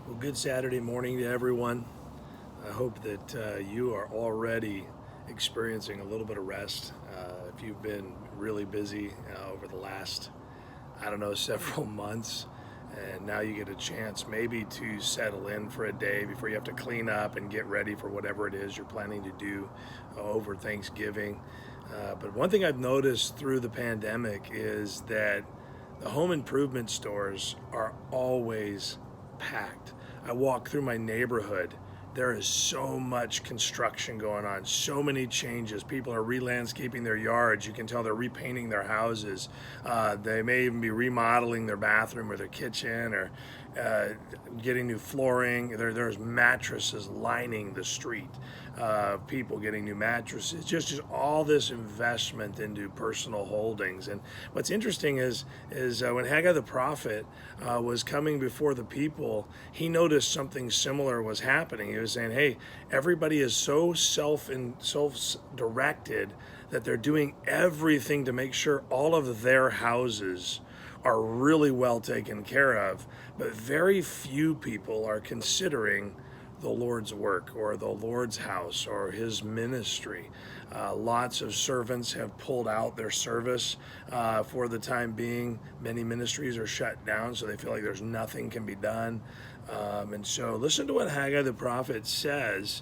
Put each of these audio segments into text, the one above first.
Well, good Saturday morning to everyone. I hope that you are already experiencing a little bit of rest. If you've been really busy over the last, I don't know, several months, and now you get a chance maybe to settle in for a day before you have to clean up and get ready for whatever it is you're planning to do over Thanksgiving. But one thing I've noticed through the pandemic is that the home improvement stores are always packed. I walk through my neighborhood. There is so much construction going on, so many changes. People are re-landscaping their yards. You can tell they're repainting their houses. They may even be remodeling their bathroom or their kitchen or uh, getting new flooring. There's mattresses lining the street. People getting new mattresses. Just all this investment into personal holdings. And what's interesting is when Haggai the prophet was coming before the people, he noticed something similar was happening. He was saying, "Hey, everybody is so self-directed that they're doing everything to make sure all of their houses are really well taken care of, but very few people are considering the Lord's work or the Lord's house or his ministry." Lots of servants have pulled out their service for the time being. Many ministries are shut down, so they feel like there's nothing can be done. And so listen to what Haggai the prophet says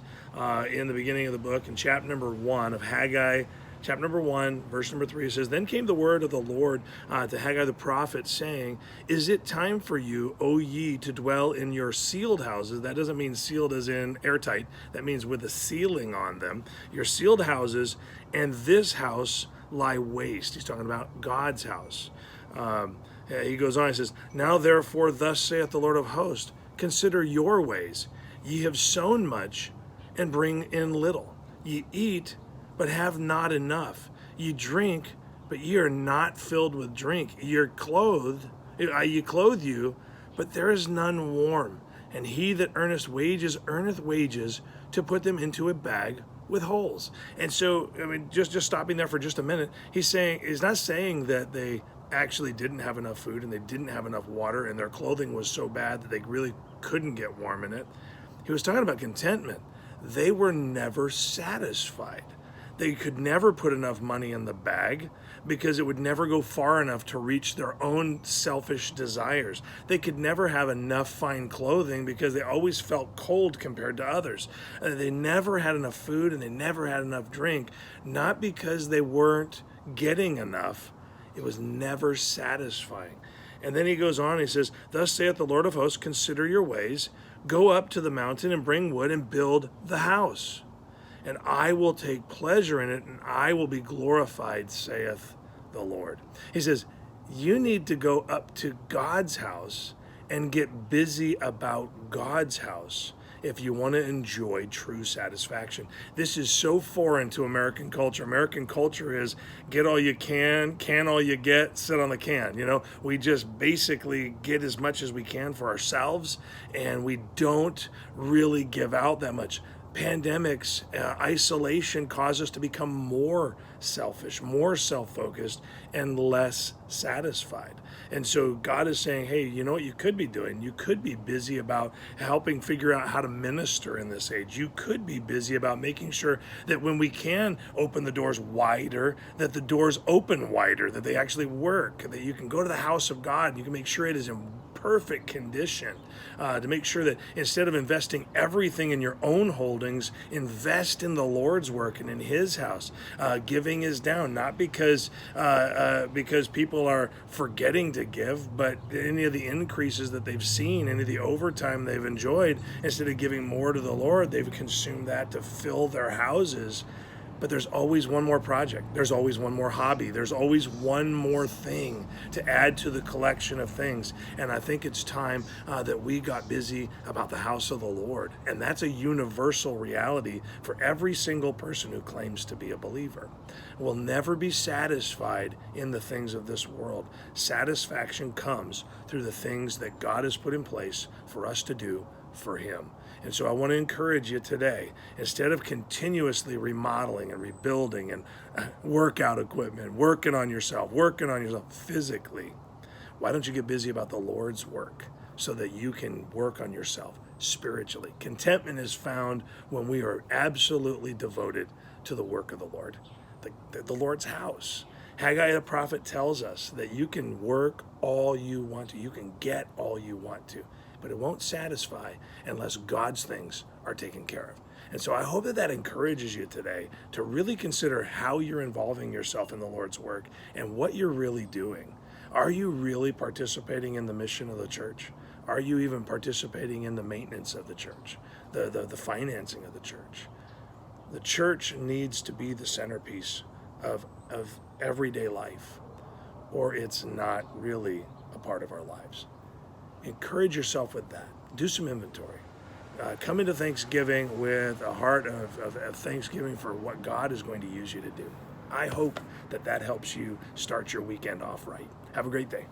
in the beginning of the book in chapter number 1 of Haggai. Chapter number 1, verse number 3, it says, "Then came the word of the Lord to Haggai the prophet, saying, Is it time for you, O ye, to dwell in your sealed houses?" That doesn't mean sealed as in airtight. That means with a ceiling on them. "Your sealed houses, and this house lie waste." He's talking about God's house. He goes on, he says, "Now therefore, thus saith the Lord of hosts, consider your ways. Ye have sown much, and bring in little. Ye eat, but have not enough. Ye drink, but ye are not filled with drink. Ye clothe you, but there is none warm. And he that earneth wages to put them into a bag with holes." And so, I mean, just stopping there for just a minute, he's not saying that they actually didn't have enough food and they didn't have enough water and their clothing was so bad that they really couldn't get warm in it. He was talking about contentment. They were never satisfied. They could never put enough money in the bag because it would never go far enough to reach their own selfish desires. They could never have enough fine clothing because they always felt cold compared to others. They never had enough food and they never had enough drink, not because they weren't getting enough. It was never satisfying. And then he goes on, he says, "Thus saith the Lord of hosts, consider your ways, go up to the mountain and bring wood and build the house. And I will take pleasure in it, and I will be glorified, saith the Lord." He says, you need to go up to God's house and get busy about God's house if you want to enjoy true satisfaction. This is so foreign to American culture. American culture is get all you can all you get, sit on the can. We just basically get as much as we can for ourselves, and we don't really give out that much. Pandemics, isolation cause us to become more selfish, more self-focused, and less satisfied. And so God is saying, hey, you know what you could be doing? You could be busy about helping figure out how to minister in this age. You could be busy about making sure that when we can open the doors wider, that the doors open wider, that they actually work, that you can go to the house of God and you can make sure it is in perfect condition, to make sure that instead of investing everything in your own holdings, invest in the Lord's work and in his house. Giving is down, not because people are forgetting to give, but any of the increases that they've seen, any of the overtime they've enjoyed, instead of giving more to the Lord, they've consumed that to fill their houses. But there's always one more project. There's always one more hobby. There's always one more thing to add to the collection of things. And I think it's time that we got busy about the house of the Lord. And that's a universal reality for every single person who claims to be a believer. We'll never be satisfied in the things of this world. Satisfaction comes through the things that God has put in place for us to do for him. And so I want to encourage you today, instead of continuously rebuilding and workout equipment, working on yourself physically, why don't you get busy about the Lord's work? so that you can work on yourself spiritually. Contentment is found when we are absolutely devoted to the work of the Lord, the Lord's house. Haggai the prophet tells us that you can work all you want to, you can get all you want to, but it won't satisfy unless God's things are taken care of. And so I hope that that encourages you today to really consider how you're involving yourself in the Lord's work and what you're really doing. Are you really participating in the mission of the church? Are you even participating in the maintenance of the church, the financing of the church? The church needs to be the centerpiece of everyday life, or it's not really a part of our lives. Encourage yourself with that. Do some inventory. Come into Thanksgiving with a heart of thanksgiving for what God is going to use you to do. I hope that that helps you start your weekend off right. Have a great day.